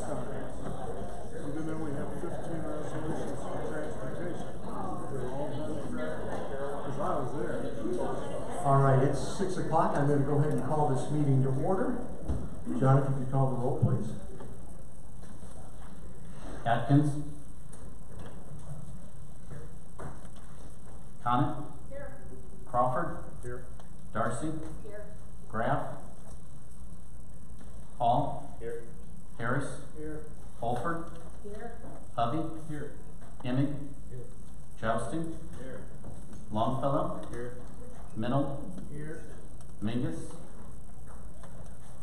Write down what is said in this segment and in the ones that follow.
done. And then we have 15 resolutions for transportation. They're all done because I was there. All right, it's 6 o'clock. I'm going to go ahead and call this meeting to order. John, if you could call the roll, please. Atkins. Conick. Here. Crawford. Here. Darcy. Here. Graff. Hall. Here. Harris. Here. Holford. Here. Hovey. Here. Emig. Here. Jousting. Here. Longfellow. Here. Mennel. Here. Mingus.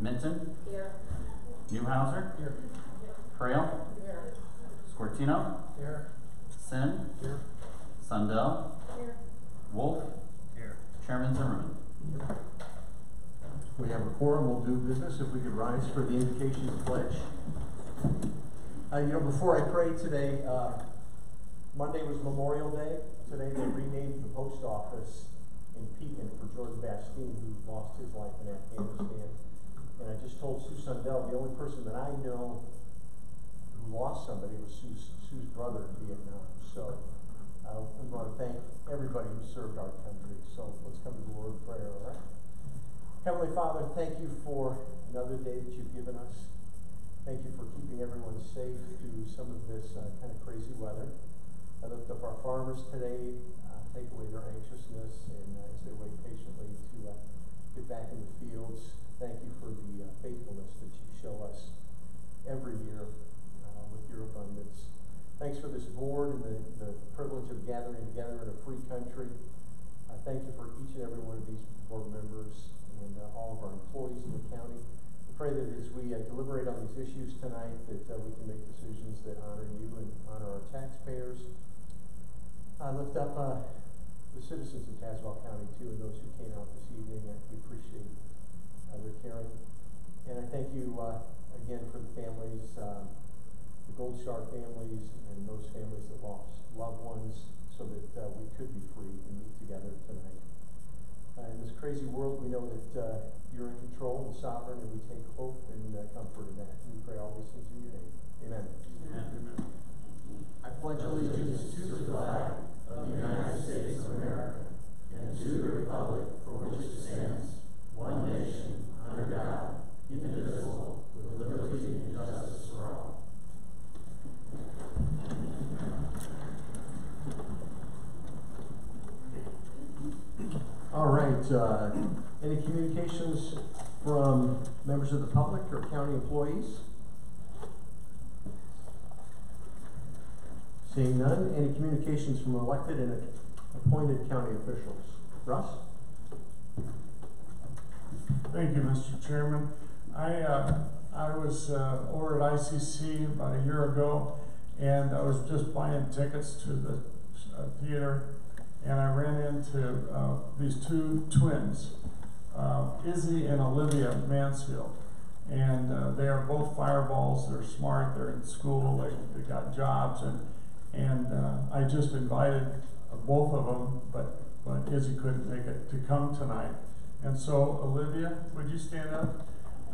Minton. Here. Newhouser. Here. Frail. Here. Scortino. Here. Sin. Here. Sundell. Here. Wolf. Here. Chairman Zimmerman. We have a quorum. We'll do business. If we could rise for the invocation of pledge. Before I pray today, Monday was Memorial Day. Today they renamed the post office in Pekin for George Bastine, who lost his life in Afghanistan. And I just told Sue Sundell, the only person that I know who lost somebody was Sue's brother in Vietnam. So I want to thank everybody who served our country. So let's come to the Lord in prayer, all right? Heavenly Father, thank you for another day that you've given us. Thank you for keeping everyone safe through some of this kind of crazy weather. I lift up our farmers today, take away their anxiousness, and as they wait patiently to get back in the fields. Thank you for the faithfulness that you show us every year with your abundance. Thanks for this board and the privilege of gathering together in a free country. Thank you for each and every one of these board members and all of our employees in the county. I pray that as we deliberate on these issues tonight, that we can make decisions that honor you and honor our taxpayers. I lift up the citizens of Tazewell County, too, and those who came out this evening. We appreciate their caring. And I thank you again for the families, the Gold Star families, and those families that lost loved ones, so that we could be free and meet together tonight. In this crazy world, we know that you're in control and sovereign, and we take hope and comfort in that. And we pray all these things in your name. Amen. Amen. I pledge allegiance to the flag of the United States of America and to the republic for which it stands, one nation, under God, indivisible, with liberty and justice for all. All right. Any communications from members of the public or county employees? Seeing none. Any communications from elected and appointed county officials? Russ? Thank you, Mr. Chairman. I was over at ICC about a year ago, and I was just buying tickets to the theater, and I ran into these two twins, Izzy and Olivia Mansfield. And they are both fireballs. They're smart. They're in school. They got jobs, and I just invited both of them, but Izzy couldn't make it to come tonight. And so, Olivia, would you stand up?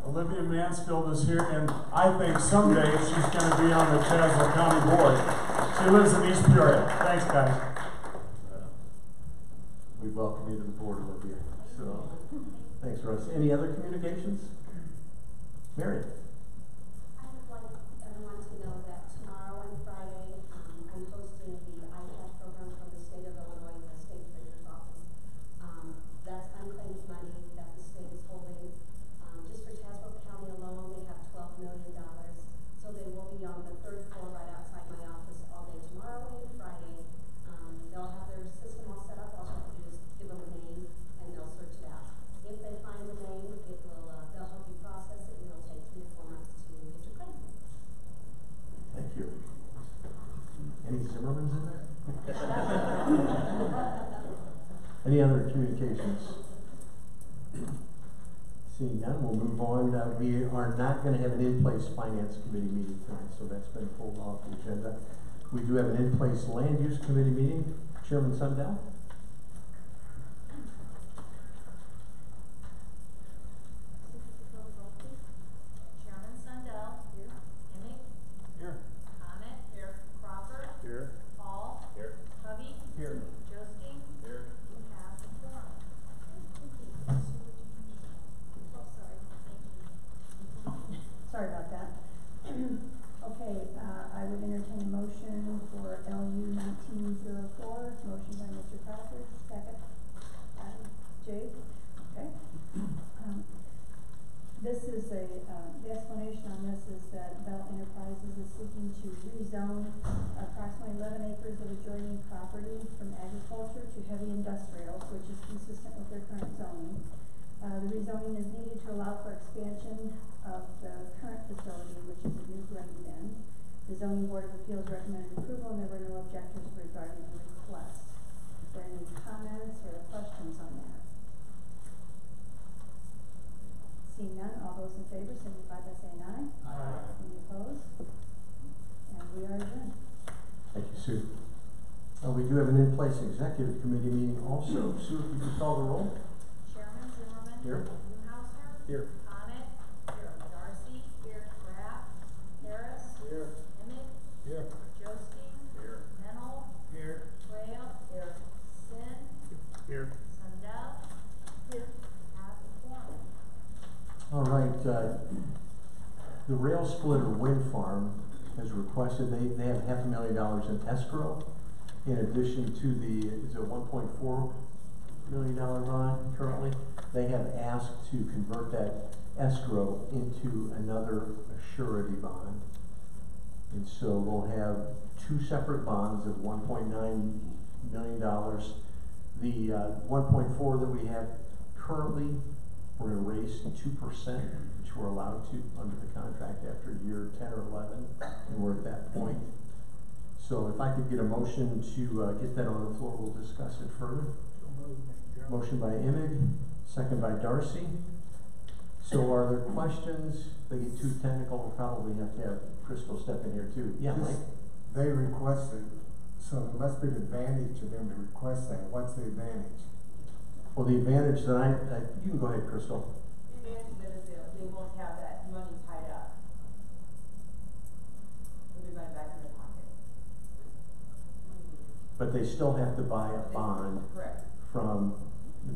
Olivia Mansfield is here, and I think someday she's going to be on the Tazewell County Board. She lives in East Peoria. Thanks, guys. We welcome you to the board, Olivia. So, thanks, Russ. Any other communications? Mary? I would like everyone to know that tomorrow and Friday, I'm hosting the ICAP program from the state of Illinois, the state treasurer's office. That's unclaimed money that the state is holding. Just for Tazewell County alone, they have $12 million. So they will be on the third floor right outside my office all day tomorrow and Friday. They'll have their system all set up. All you have to do is give them a name and they'll search it out. If they find a name, they'll help you process it, and it'll take 3 to 4 months to get your claim. Thank you. Any Zimmermans in there? Any other communications? Seeing none, we'll move on. We are not going to have an in-place finance committee meeting tonight, so that's been pulled off the agenda. We do have an in-place land use committee meeting. Chairman Sundell? Chairman Sundell. Here. Emig. sorry about that. Okay, I would entertain a motion for LU 1904, motion by Mr. Crawford, second by Jake, okay. This is the explanation on this is that Bell Enterprises is seeking to rezone approximately 11 acres of adjoining property from agriculture to heavy industrial, which is consistent with their current zoning. The rezoning is needed to allow for expansion of the current facility, which is a new grain bin. The zoning board of appeals recommended approval and there were no objectors regarding the request. Is there any comments or questions on that? Seeing none, all those in favor signify by saying aye. Aye. Any opposed? And we are adjourned. Thank you, Sue. We do have an in-place executive committee meeting also. Sue, if you could call the roll. Chairman Zimmerman. Here. Newhouser. Here. Bonnet. Here. Darcy. Here. Graff. Harris. Here. Emmett. Here. Josting. Here. Mennel. Here. Trail. Here. Sin. Here. Sundell. Here. Have a quorum. All right, the rail splitter wind farm has requested, they have $500,000 in escrow in addition to the, is it $1.4 million bond currently? They have asked to convert that escrow into another surety bond. And so we'll have two separate bonds of $1.9 million. The 1.4 that we have currently, we're gonna raise 2%, which we're allowed to under the contract after year 10 or 11, and we're at that point. So if I could get a motion to get that on the floor, we'll discuss it further. Motion by Emig, second by Darcy. So are there questions? If they get too technical, we'll probably have to have Crystal step in here too. Yeah, Mike? They requested, so there must be an advantage to them to request that. What's the advantage? Well, the advantage that you can go ahead, Crystal. The advantage of it is they won't have that money tied up. They'll be money back in their pocket. But they still have to buy a bond Correct. from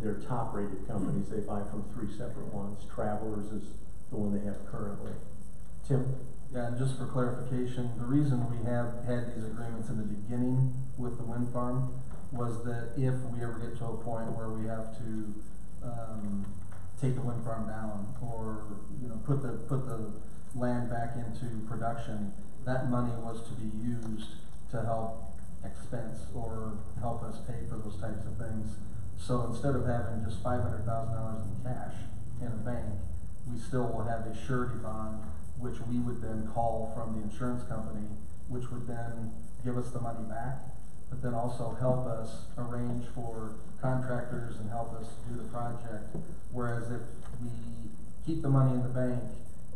their top-rated companies. They buy from 3 separate ones. Travelers is the one they have currently. Tim? Yeah, and just for clarification, the reason we have had these agreements in the beginning with the wind farm was that if we ever get to a point where we have to take the wind farm down or put the land back into production, that money was to be used to help expense or help us pay for those types of things. So instead of having just $500,000 in cash in a bank, we still will have a surety bond, which we would then call from the insurance company, which would then give us the money back, but then also help us arrange for contractors and help us do the project. Whereas if we keep the money in the bank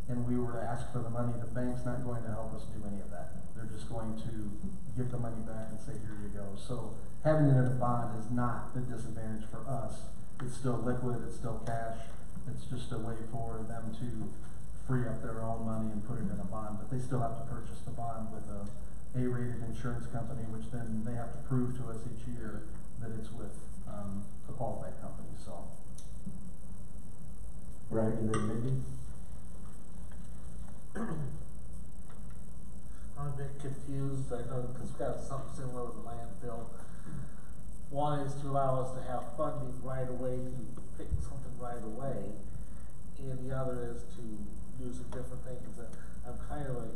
and we were to ask for the money, the bank's not going to help us do any of that. They're just going to give the money back and say, here you go. So having it in a bond is not a disadvantage for us. It's still liquid, it's still cash. It's just a way for them to free up their own money and put it in a bond, but they still have to purchase the bond with a A-rated insurance company, which then they have to prove to us each year that it's with a qualified company, so. Right, and then Mindy? I'm a bit confused, I know, because we've got something similar with the landfill. One is to allow us to have funding right away to pick something right away, and the other is to do some different things. I'm kind of like,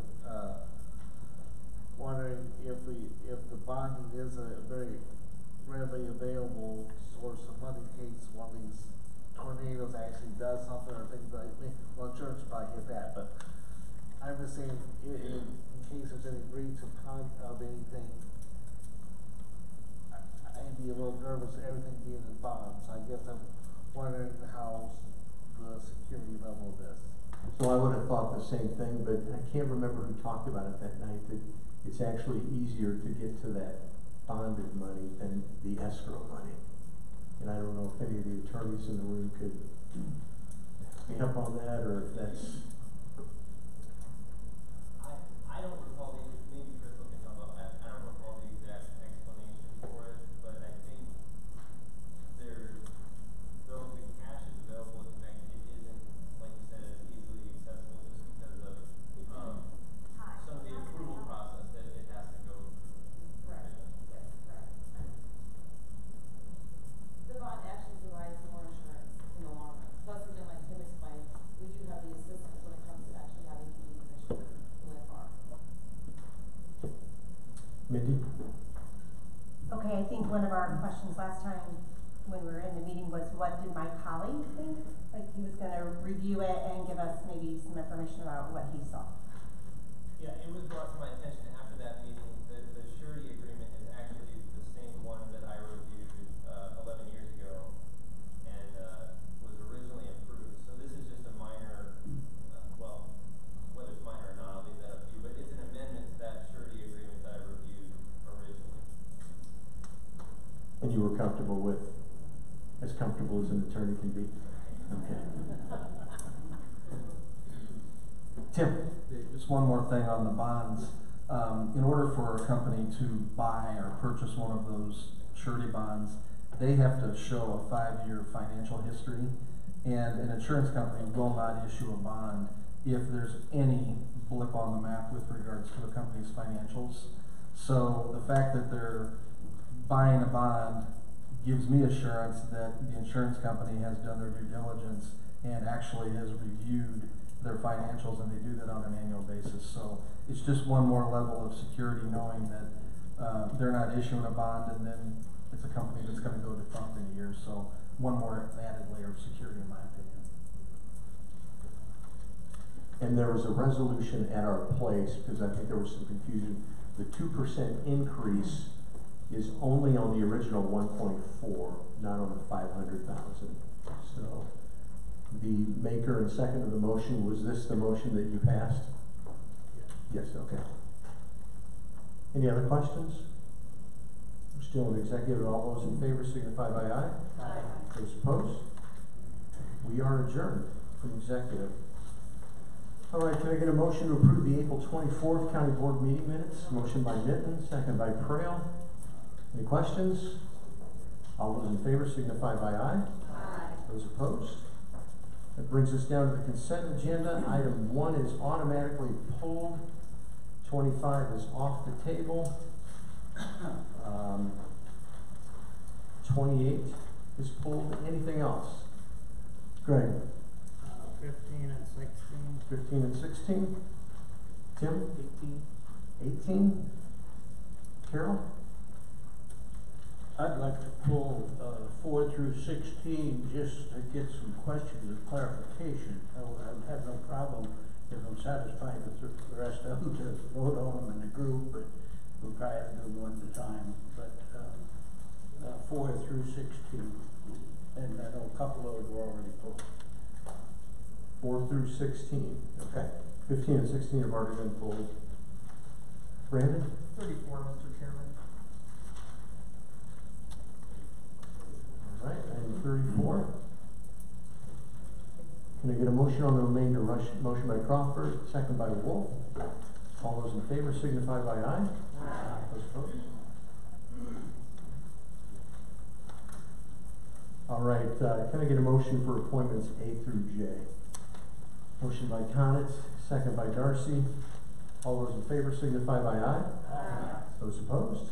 wondering if the bonding is a very readily available source of money in case one of these tornadoes actually does something or things like that. Well, insurance probably hit that, but I'm just saying, in case there's any breach of anything, I'd be a little nervous of everything being in bonds. So I guess I'm wondering how the security level of this. So I would have thought the same thing, but I can't remember who talked about it that night, that it's actually easier to get to that bonded money than the escrow money. And I don't know if any of the attorneys in the room could pick up on that, or if that's... I don't recall maybe Crystal can come up. I don't recall the exact explanation for it, but I think though the cash is available at the bank, it isn't, like you said, as easily accessible just because of one of our questions last time when we were in the meeting was, what did my colleague think? Like, he was gonna review it and give us maybe some information about what he saw. Yeah, it was brought to my attention after that meeting that the surety agreement is actually the same one that I reviewed 11 years ago and was originally approved. So this is just a minor, well, whether it's minor or not, I'll leave that up to you, but it's an amendment to that surety agreement that I reviewed originally. And you were comfortable with, as comfortable as an attorney can be? Okay. Tim? Just one more thing on the bonds. In order for a company to buy or purchase one of those surety bonds, they have to show a 5-year financial history, and an insurance company will not issue a bond if there's any blip on the map with regards to a company's financials. So the fact that they're buying a bond gives me assurance that the insurance company has done their due diligence and actually has reviewed their financials, and they do that on an annual basis. So it's just one more level of security, knowing that they're not issuing a bond and then it's a company that's gonna go defunct in a year. So one more added layer of security, in my opinion. And there was a resolution at our place, because I think there was some confusion. The 2% increase is only on the original 1.4, not on the 500,000. So the maker and second of the motion, was this the motion that you passed? Yes, okay. Any other questions? We're still in executive. All those in favor signify by aye. Aye. Those opposed? We are adjourned from executive. All right, can I get a motion to approve the April 24th County Board meeting minutes? Motion by Mitten, second by Trail. Any questions? All those in favor signify by aye. Aye. Those opposed? That brings us down to the consent agenda. Item 1 is automatically pulled. 25 is off the table. 28 is pulled. Anything else? Greg? 15 and 16. 15 and 16? Tim? 18. 18? Carol? I'd like to pull 4 through 16 just to get some questions of clarification. I have no problem if I'm satisfied with the rest of them to vote on them in a group, but we'll probably have to do them one at a time. But 4 through 16, and I know a couple of them were already pulled. 4 through 16. Okay. 15 and 16 have already been pulled. Brandon? 34, Mr. Chairman. All right, item 34. Can I get a motion on the remainder? Motion by Crawford, second by Wolf. All those in favor signify by aye. Aye. Those opposed? All right, can I get a motion for appointments A through J? Motion by Conitz, second by Darcy. All those in favor signify by aye. Aye. Those opposed?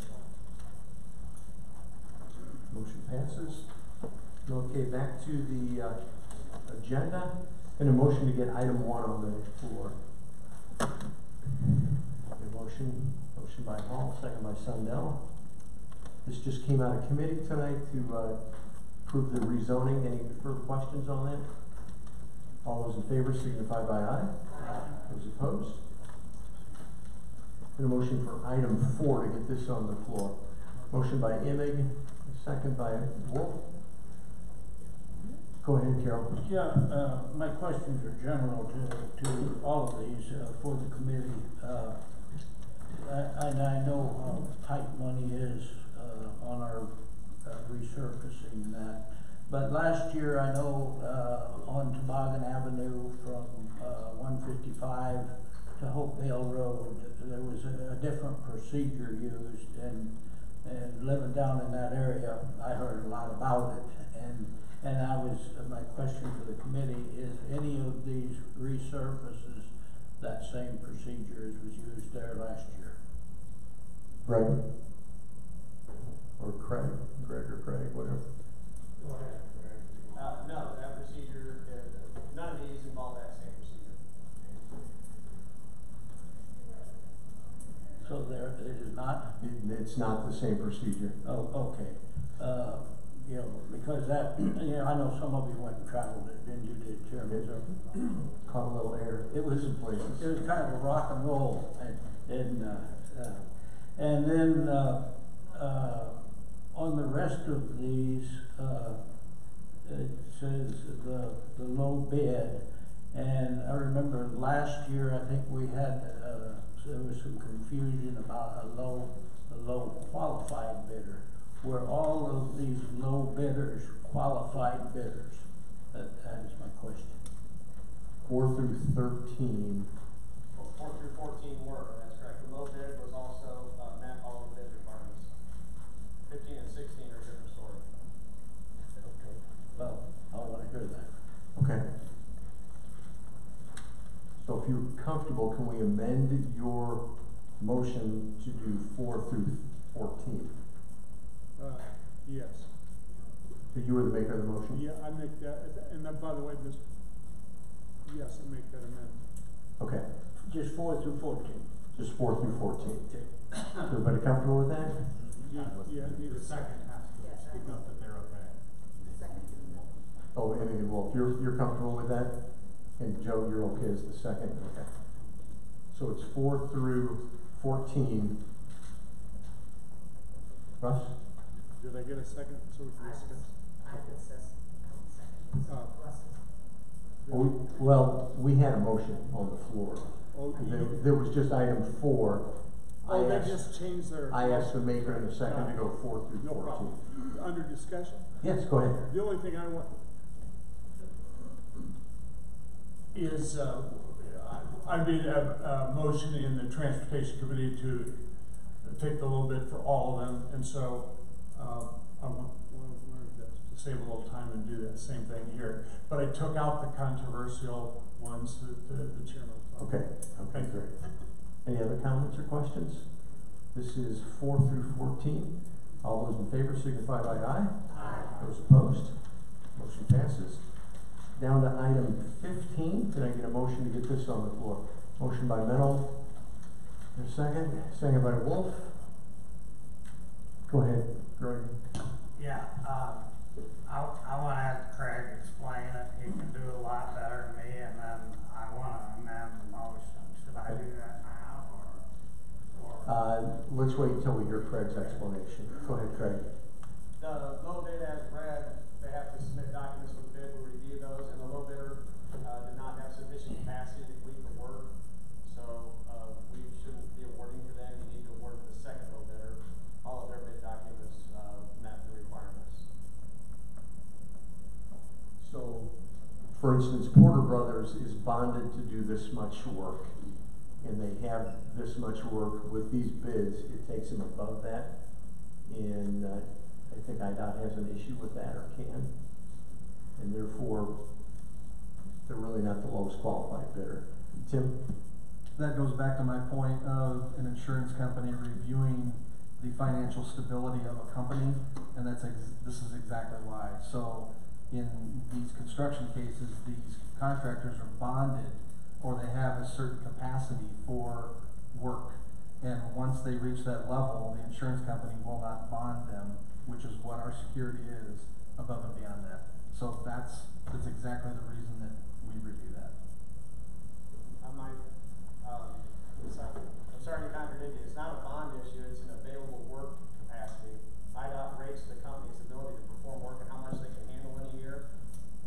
Motion passes. Okay, back to the agenda, and a motion to get item 1 on the floor. A motion by Hall, second by Sundell. This just came out of committee tonight to approve the rezoning. Any further questions on that? All those in favor signify by aye. Aye. Those opposed? And a motion for item 4 to get this on the floor. Motion by Emig, second by Wolf. Go ahead, Carol. Yeah, my questions are general to all of these for the committee. I know how tight money is on our resurfacing and that. But last year, I know on Toboggan Avenue from 155 to Hopedale Road, there was a different procedure used, and living down in that area, I heard a lot about it. And my question to the committee is, any of these resurfaces that same procedure as was used there last year? Greg? Or Craig? Greg or Craig, whatever. Go ahead, Greg. No, that procedure, none of these involve that same procedure. So there, it is not? It's it's not the same procedure. Oh, okay. You know, because that, you know, I know some of you went and traveled it, didn't you, did, Chairman? Caught a little air. It was kind of a rock and roll, and then, on the rest of these, it says the low bid, and I remember last year, I think we had, there was some confusion about a low qualified bidder. Were all of these low bidders qualified bidders? That is my question. 4 through 13. Well, 4 through 14 were, that's correct. The low bid was also, met all of the bid requirements. 15 and 16 are a different story. Okay, well, I wanna hear that. Okay. So if you're comfortable, can we amend your motion to do 4 through 14? Yes. So you were the maker of the motion? Yeah, I make that, and then, by the way, yes, I make that amendment. Okay, Just 4 through 14. just 4 through 14. Okay. Everybody comfortable with that? Yeah, need a second. Speak up that they're okay. Oh, and Wolf, you're comfortable with that? And Joe, you're okay as the second? Okay. So it's 4 through 14. Russ? Did I get a second so we can discuss? Well, we had a motion on the floor. Oh, There was just item 4. Oh, they just changed their. I asked the maker in a second to go 4 through 14. No problem. Under discussion? Yes, go ahead. The only thing I want is, I made a motion in the transportation committee to take the little bit for all of them, and so, I wanted to save a little time and do that same thing here. But I took out the controversial ones that the chairman. Okay, great. Any other comments or questions? This is 4 through 14. All those in favor signify by aye. Aye. Those opposed? Motion passes. Down to item 15. Can I get a motion to get this on the floor? Motion by Mennel. There's a second. Second by Wolf. Go ahead, Greg. Yeah, I wanna have Craig explain it, he can do a lot better than me, and then I wanna amend the motion. Should I do that now, or? Let's wait until we hear Craig's explanation. Go ahead, Craig. The low bid as read, they have to submit documents for the bid, we'll review those, and the low bidder, did not have sufficient capacity to complete the work. So, we shouldn't be awarding to them, you need to award to the second low bidder. All of their bid documents, met the requirements. So, for instance, Porter Brothers is bonded to do this much work, and they have this much work. With these bids, it takes them above that, and I think IDOT has an issue with that, or can, and therefore, they're really not the lowest qualified bidder. Tim? That goes back to my point of an insurance company reviewing the financial stability of a company, and this is exactly why. So in these construction cases, these contractors are bonded, or they have a certain capacity for work. And once they reach that level, the insurance company will not bond them, which is what our security is above and beyond that. So that's exactly the reason that we review that. I'm sorry to contradict you, it's not a bond issue, it's an available work capacity. IDOT rates the company's ability to perform work and how much they can handle in a year.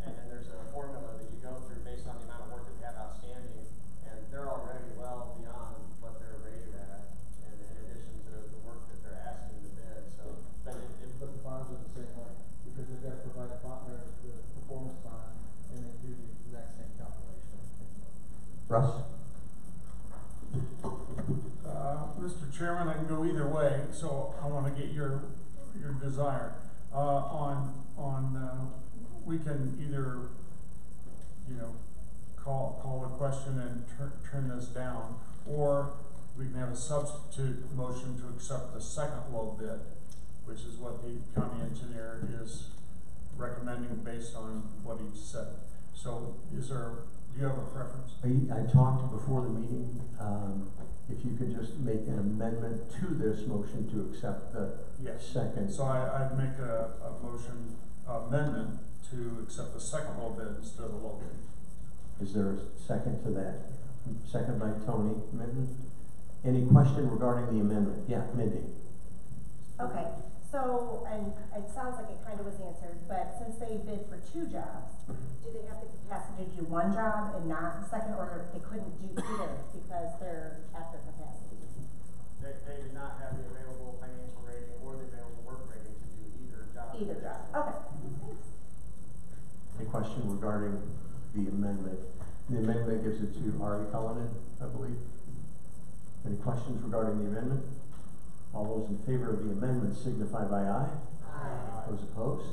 And then there's a formula that you go through based on the amount of work that they have outstanding. And they're already well beyond what they're rated at, and in addition to the work that they're asking to bid, so. But But the bonds are the same way, because they've got to provide a bond, or the performance bond, and they do the exact same calculation. Russ? Mr. Chairman, I can go either way, so I want to get your desire. We can either, call the question and turn this down, or we can have a substitute motion to accept the second low bid, which is what the county engineer is recommending based on what he said. So do you have a preference? I talked before the meeting, if you could just make an amendment to this motion to accept the Yes. second. So I'd make a motion amendment to accept the second low bid instead of the low bid. Is there a second to that? Second by Tony Minton. Any question regarding the amendment? Yeah, Mindy. Okay, so, and it sounds like it kind of was answered, but since they bid for 2 jobs, do they have the capacity to do 1 job and not the second, or they couldn't do either because they're at their capacity? They did not have the available financial rating or the available work rating to do either job. Either job, okay, thanks. Any question regarding the amendment? The amendment gives it to Ari Cullinan, I believe. Any questions regarding the amendment? All those in favor of the amendment signify by aye. Aye. Those opposed?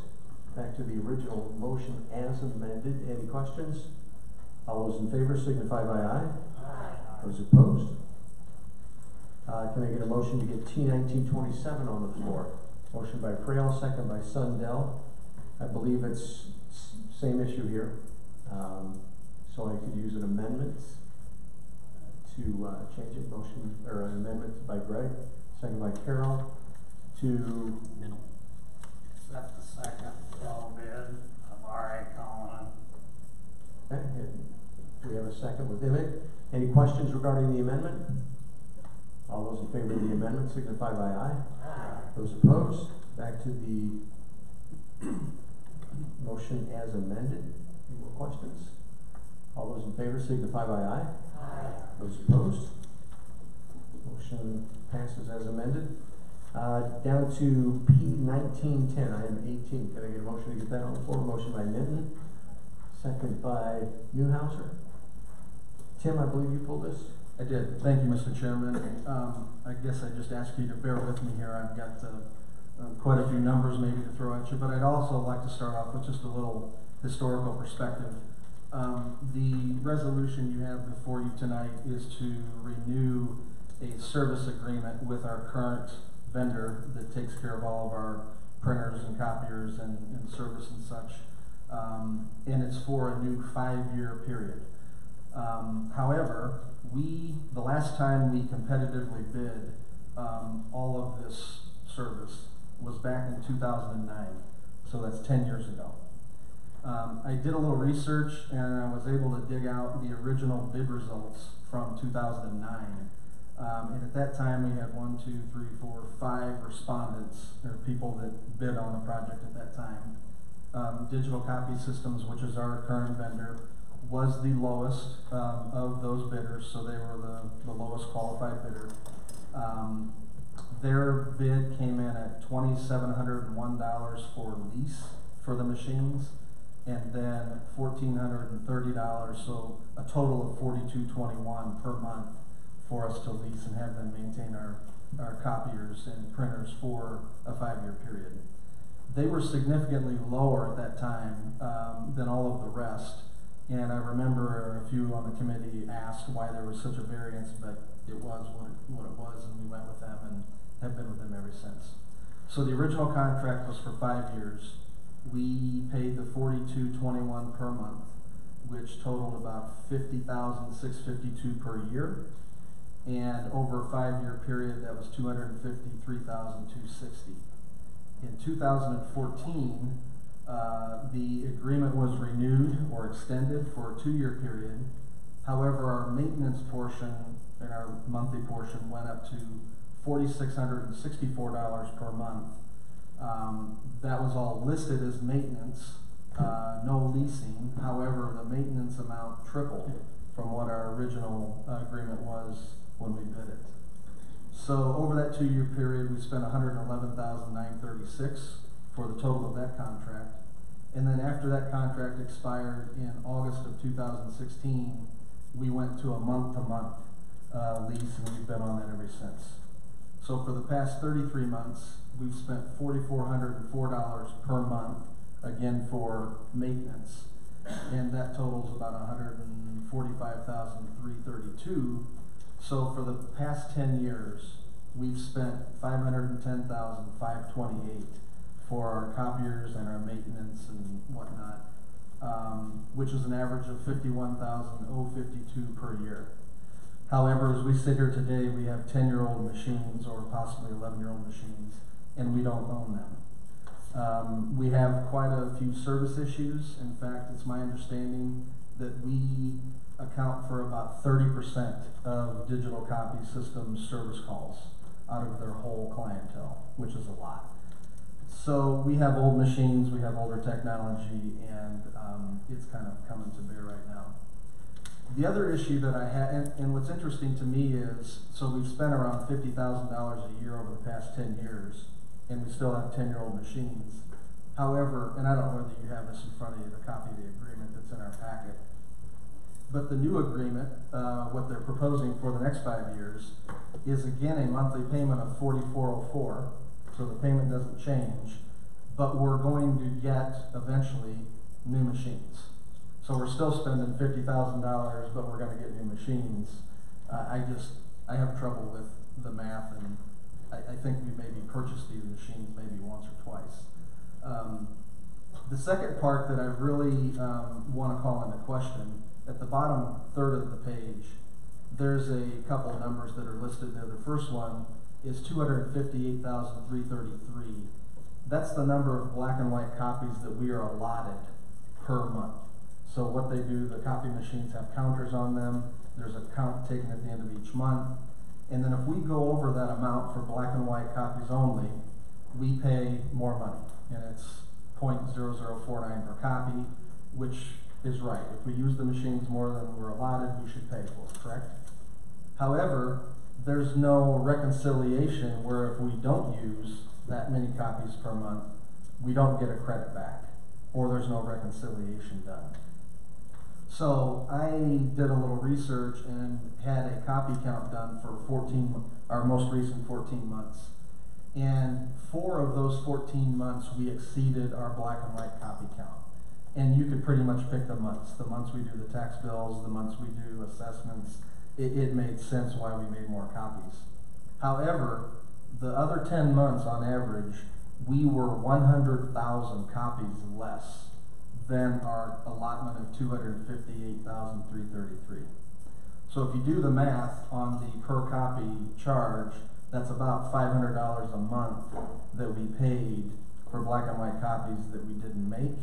Back to the original motion as amended. Any questions? All those in favor signify by aye. Aye. Those opposed? Can I get a motion to get T1927 on the floor? Motion by Frail, second by Sundell. I believe it's same issue here. So I could use an amendment to change it. Motion or an amendment by Greg, second by Carol to Accept the second low bid of R.A. Cullinan. okay, and we have a second with Emmett. Any questions regarding the amendment? All those in favor of the amendment signify by aye. Aye. Those opposed? Back to the motion as amended. Any more questions? All those in favor signify by aye. Aye. Those opposed? Motion passes as amended. Down to P1910, item 18. Can I get a motion to get that on the floor? Motion by Minton, second by Newhouser. Tim, I believe you pulled this. I did. Thank you, Mr. Chairman. I guess I just ask you to bear with me here. I've got quite a few numbers maybe to throw at you, but I'd also like to start off with just a little historical perspective. The resolution you have before you tonight is to renew a service agreement with our current vendor that takes care of all of our printers and copiers and service and such. And it's for a new 5-year period. However, the last time we competitively bid all of this service was back in 2009, so that's 10 years ago. I did a little research and I was able to dig out the original bid results from 2009. And at that time we had 5 respondents, or people that bid on the project at that time. Digital Copy Systems, which is our current vendor, was the lowest of those bidders, so they were the lowest qualified bidder. Their bid came in at $2,701 for lease for the machines, and then $1,430, so a total of $4,221 per month for us to lease and have them maintain our copiers and printers for a 5-year period. They were significantly lower at that time than all of the rest. And I remember a few on the committee asked why there was such a variance, but it was what it was, and we went with them and have been with them ever since. So the original contract was for 5 years. We paid the $4,221 per month, which totaled about $50,652 per year. And over a 5-year period, that was $253,260. In 2014, the agreement was renewed or extended for a 2-year period. However, our maintenance portion and our monthly portion went up to $4,664 per month. That was all listed as maintenance, no leasing. However, the maintenance amount tripled from what our original agreement was when we bid it. So over that 2-year period, we spent $111,936 for the total of that contract. And then after that contract expired in August of 2016, we went to a month-to-month lease, and we've been on that ever since. So for the past 33 months, we've spent $4,404 per month, again for maintenance, and that totals about $145,332. So for the past 10 years, we've spent $510,528 for our copiers and our maintenance and whatnot, which is an average of $51,052 per year. However, as we sit here today, we have 10-year-old machines or possibly 11-year-old machines, and we don't own them. We have quite a few service issues. In fact, it's my understanding that we account for about 30% of digital copy system service calls out of their whole clientele, which is a lot. So we have old machines, we have older technology, and it's kind of coming to bear right now. The other issue that I had, and what's interesting to me is, so we've spent around $50,000 a year over the past 10 years, and we still have 10-year-old machines. However, and I don't know whether you have this in front of you, the copy of the agreement that's in our packet, but the new agreement, what they're proposing for the next 5 years, is again a monthly payment of $44.04, so the payment doesn't change, but we're going to get eventually new machines. So we're still spending $50,000, but we're going to get new machines. I have trouble with the math, and I think we maybe purchased these machines maybe once or twice. The second part that I really want to call into question, at the bottom third of the page, there's a couple numbers that are listed there. The first one is $258,333. That's the number of black and white copies that we are allotted per month. So what they do, the copy machines have counters on them. There's a count taken at the end of each month. And then if we go over that amount for black and white copies only, we pay more money. And it's .0049 per copy, which is right. If we use the machines more than we're allotted, we should pay for it, correct? However, there's no reconciliation where if we don't use that many copies per month, we don't get a credit back, or there's no reconciliation done. So I did a little research and had a copy count done for our most recent 14 months. And 4 of those 14 months, we exceeded our black and white copy count. And you could pretty much pick the months we do the tax bills, the months we do assessments. It made sense why we made more copies. However, the other 10 months on average, we were 100,000 copies less than our allotment of 258,333. So if you do the math on the per copy charge, that's about $500 a month that we paid for black and white copies that we didn't make.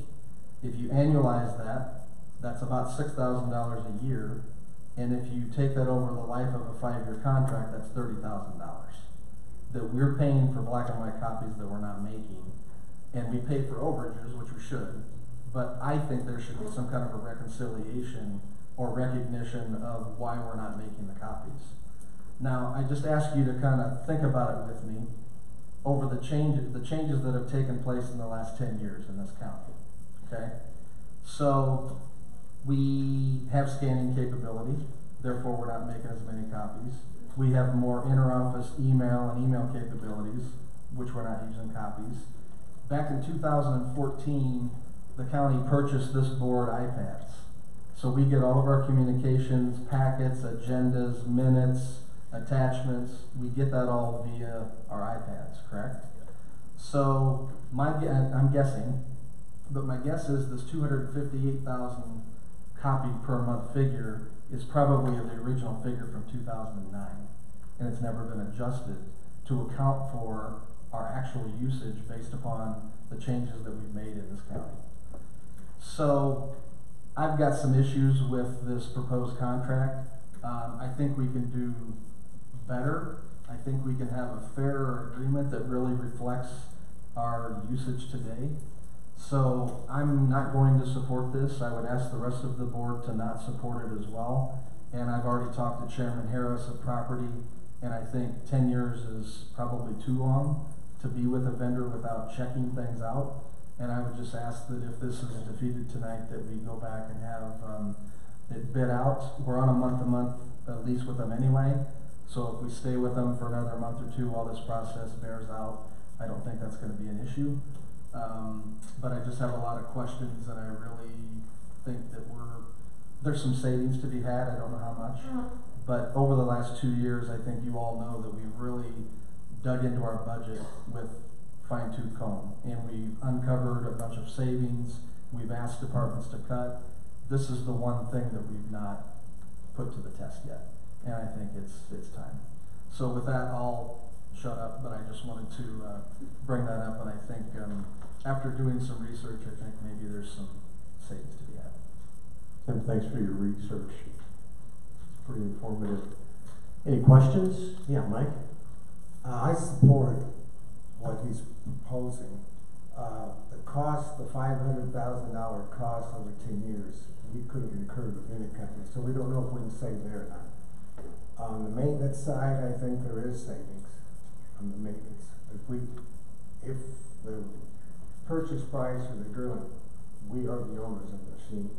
If you annualize that, that's about $6,000 a year. And if you take that over the life of a 5-year contract, that's $30,000 that we're paying for black and white copies that we're not making. And we pay for overages, which we should, but I think there should be some kind of a reconciliation or recognition of why we're not making the copies. Now, I just ask you to kind of think about it with me over the changes that have taken place in the last 10 years in this county, okay? So, we have scanning capability, therefore we're not making as many copies. We have more inter-office email and email capabilities, which we're not using copies. Back in 2014, the county purchased this board iPads. So we get all of our communications, packets, agendas, minutes, attachments, we get that all via our iPads, correct? So I'm guessing, but my guess is this 258,000 copy per month figure is probably the original figure from 2009, and it's never been adjusted to account for our actual usage based upon the changes that we've made in this county. So I've got some issues with this proposed contract. I think we can do better. I think we can have a fairer agreement that really reflects our usage today. So I'm not going to support this. I would ask the rest of the board to not support it as well. And I've already talked to Chairman Harris of Property, and I think 10 years is probably too long to be with a vendor without checking things out. And I would just ask that if this is defeated tonight, that we go back and have it bid out. We're on a month-to-month lease with them anyway. So if we stay with them for another month or two while this process bears out, I don't think that's going to be an issue. But I just have a lot of questions, and I really think that there's some savings to be had. I don't know how much, but over the last 2 years, I think you all know that we've really dug into our budget with fine-tooth comb, and we've uncovered a bunch of savings. We've asked departments to cut. This is the one thing that we've not put to the test yet. and I think it's time. So with that, I'll shut up, but I just wanted to bring that up, and I think after doing some research, I think maybe there's some savings to be had. Tim, thanks for your research. It's pretty informative. Any questions? Yeah, Mike? I support what he's proposing. The cost, the $500,000 cost over 10 years, we could have incurred with any company, so we don't know if we can save there or not. On the maintenance side, I think there is savings on the maintenance. If the purchase price or the drilling, we are the owners of the machine.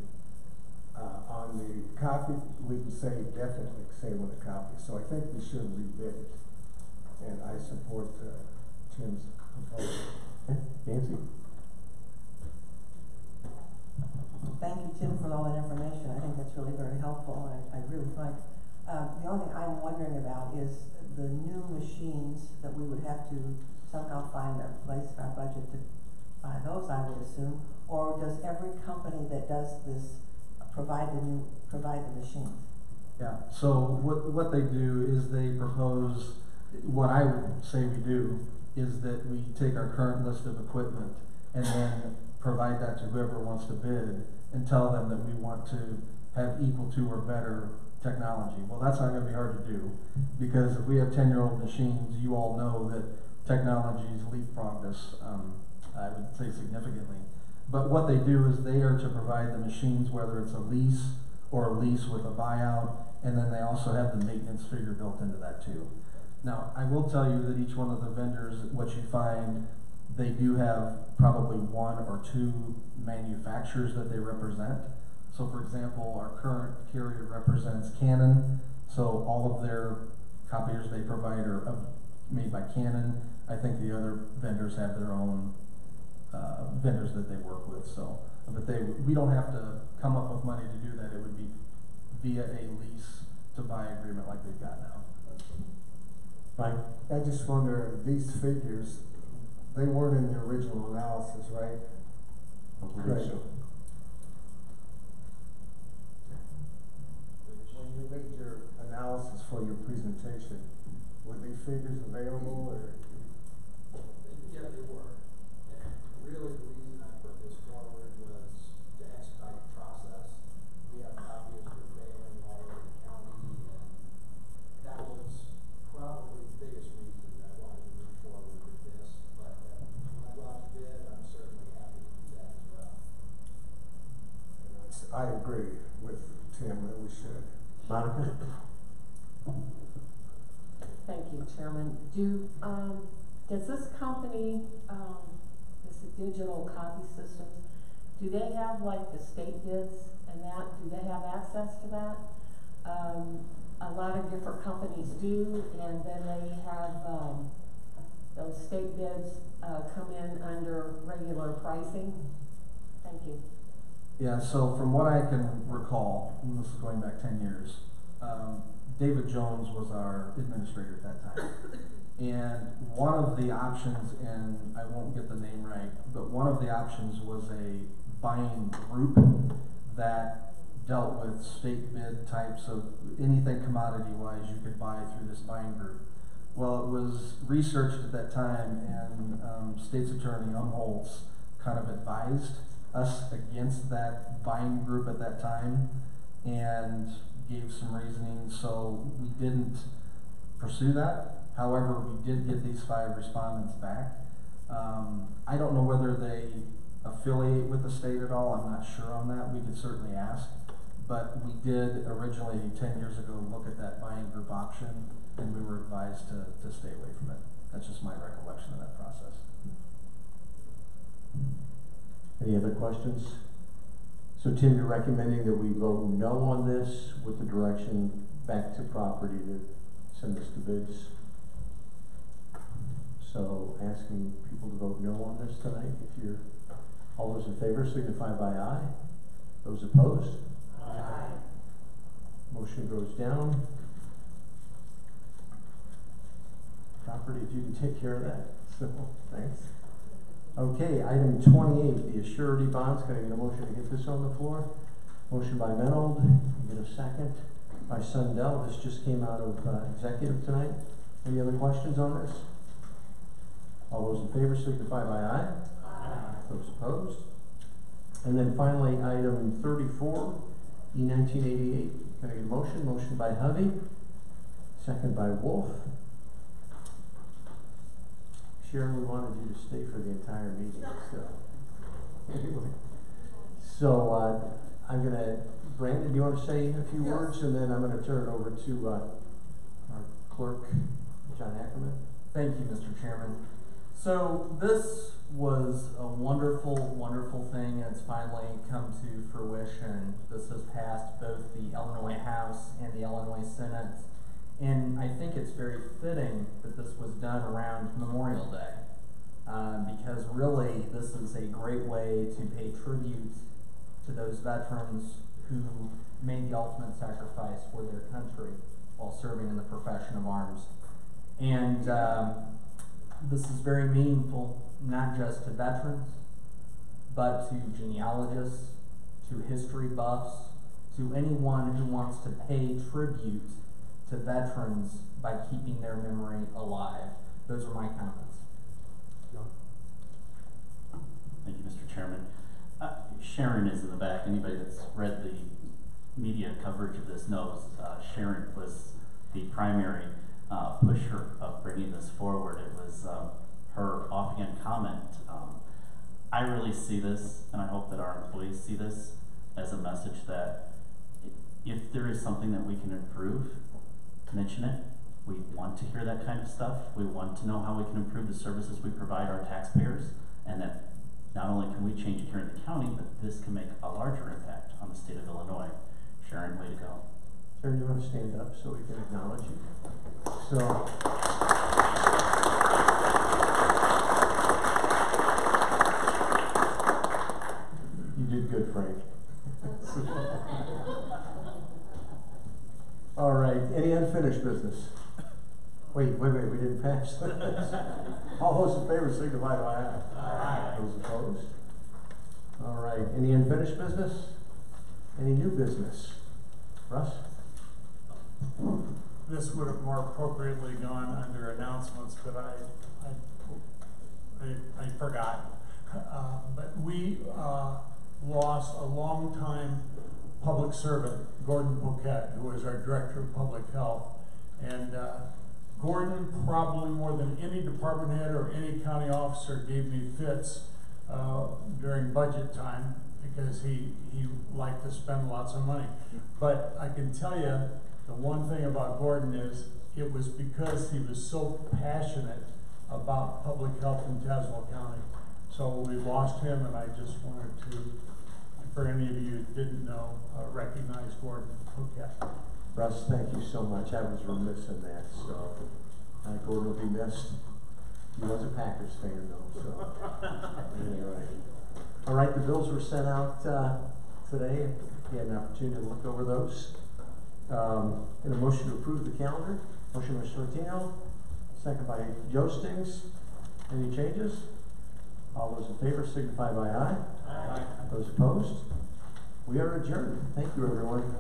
On the copy, we can save, definitely save on the copy, so I think we should rebid it. And I support Tim's proposal. Okay, Nancy? Thank you, Tim, for all that information. I think that's really very helpful. I really like. The only thing I'm wondering about is the new machines that we would have to somehow find a place in our budget to buy those, I would assume. Or does every company that does this provide the machines? Yeah, so what they do is they propose, what I would say we do is that we take our current list of equipment and then provide that to whoever wants to bid and tell them that we want to have equal to or better technology. Well, that's not going to be hard to do, because if we have 10-year-old machines, you all know that technology's leapfrogged us, I would say significantly. But what they do is they are to provide the machines, whether it's a lease or a lease with a buyout, and then they also have the maintenance figure built into that too. Now, I will tell you that each one of the vendors, what you find, they do have probably one or two manufacturers that they represent. So for example, our current carrier represents Canon, so all of their copiers they provide are made by Canon. I think the other vendors have their own vendors that they work with. So, but we don't have to come up with money to do that. It would be via a lease to buy agreement like we've got now. Mike? I just wonder, these figures, they weren't in the original analysis, right? I believe so. When you made your analysis for your presentation, were these figures available, or? Yeah, they were. And really the reason I put this forward was to expedite the process. We have copies prevailing all over the county, and that was probably the biggest reason that I wanted to move forward with this. But when I go out to bid, I'm certainly happy to do that as well. I agree with Tim that we should. Monica? Thank you, Chairman. Does this company, this digital copy systems, do they have like the state bids and that? Do they have access to that? A lot of different companies do, and then they have those state bids come in under regular pricing. Thank you. Yeah, so from what I can recall, and this is going back 10 years, David Jones was our administrator at that time. And one of the options, and I won't get the name right, but one of the options was a buying group that dealt with state bid types of anything commodity-wise you could buy through this buying group. Well, it was researched at that time, and State's Attorney Umholtz kind of advised us against that buying group at that time and gave some reasoning, so we didn't pursue that. However, we did get these 5 respondents back. I don't know whether they affiliate with the state at all. I'm not sure on that. We could certainly ask. But we did originally, 10 years ago, look at that buying group option, and we were advised to stay away from it. That's just my recollection of that process. Any other questions? So Tim, you're recommending that we vote no on this with the direction back to property to send us to bids? So asking people to vote no on this tonight. If you're, all those in favor signify by aye. Those opposed? Aye. Motion goes down. Property, if you can take care of that. So, thanks. Okay, item 28, the surety bonds. Can I get a motion to get this on the floor? Motion by Menold. Can I get a second? by Sundell. This just came out of executive tonight. Any other questions on this? All those in favor signify by aye. Aye. Those opposed? And then finally, item 34, E1988. Can I get a motion? Motion by Hovey, second by Wolf. Sharon, we wanted you to stay for the entire meeting, so. Anyway. So, I'm gonna, Brandon, do you wanna say a few words? And then I'm gonna turn it over to, our clerk, John Ackerman. Thank you, Mr. Chairman. So this was a wonderful, wonderful thing, and it's finally come to fruition. This has passed both the Illinois House and the Illinois Senate, and I think it's very fitting that this was done around Memorial Day, because really this is a great way to pay tribute to those veterans who made the ultimate sacrifice for their country while serving in the profession of arms. And this is very meaningful, not just to veterans, but to genealogists, to history buffs, to anyone who wants to pay tribute to veterans by keeping their memory alive. Those are my comments. Thank you, Mr. Chairman. Sharon is in the back. Anybody that's read the media coverage of this knows Sharon was the primary pusher of bringing this forward. It was her offhand comment. I really see this, and I hope that our employees see this as a message that if there is something that we can improve, mention it. We want to hear that kind of stuff. We want to know how we can improve the services we provide our taxpayers, and that not only can we change it here in the county, but this can make a larger impact on the state of Illinois. Sharon, way to go. Sharon, you want to stand up so we can acknowledge you? So, you did good, Frank. All right, any unfinished business? Wait, we didn't pass. All those in favor signify by aye. Aye. Those opposed? All right, any unfinished business? Any new business? Russ? This would have more appropriately gone under announcements, but I forgot. But we lost a longtime public servant, Gordon Bouquet, who was our Director of Public Health. And Gordon, probably more than any department head or any county officer, gave me fits during budget time because he liked to spend lots of money. But I can tell you, the one thing about Gordon is it was because he was so passionate about public health in Tazewell County. So we lost him, and I just wanted to, for any of you who didn't know, recognize Gordon Bouquet. Russ, thank you so much. I was remiss in that, so Gordon will be missed. He was a Packers fan, though, so anyway. All right, the bills were sent out today. If you had an opportunity to look over those. In a motion to approve the calendar. Motion by Sortino, second by Jostings. Any changes? All those in favor signify by aye. Aye. Those opposed? We are adjourned. Thank you, everyone.